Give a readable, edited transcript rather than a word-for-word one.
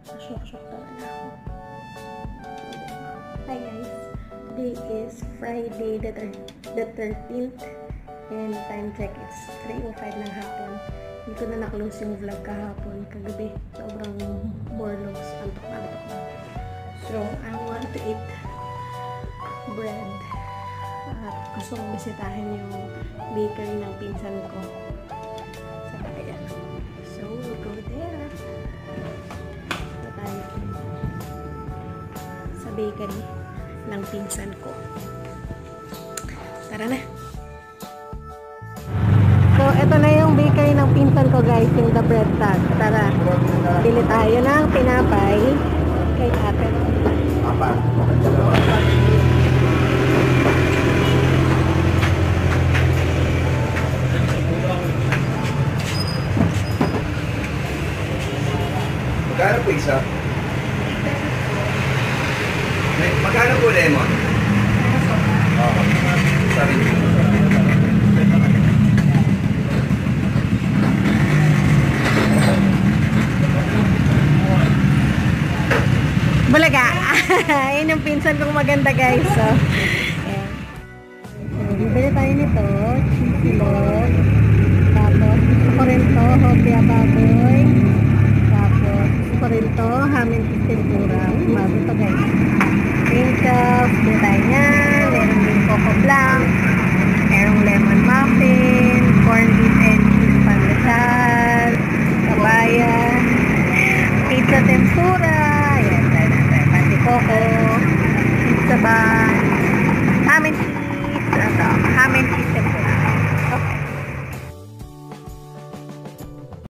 Shock talaga ako. Hi guys, today is Friday the 13th and time check is 3:05 ng hapon. Hindi ko na na-close yung vlog kahapon, kagabi. Sobrang borlogs, antok na. So, I want to eat bread. At gusto kong bisitahin yung bakery ng pinsan ko sa Patayan. So, we'll go there. So, tayo sa bakery ng pinsan ko. Tara na! So, ito na yung bakery ng pinsan ko guys, yung The Bread Tag. Tara, bili tayo ng tinapay kay ate. Magkano po isa? Magkano po lemon? Sabi niyo. Bulaga! Ayun yung pinsan kong maganda guys. So, ayan. So, bibili tayo nito. Cheesy log. Tapos, gusto ko rin to. Hopia baboy. Tapos, gusto ko rin to. Hamin tempura. Bago to guys. Crinkles. Bili tayo niyan. Meron din coco blanc. Merong lemon muffin. Corn beef and cheese pandesal.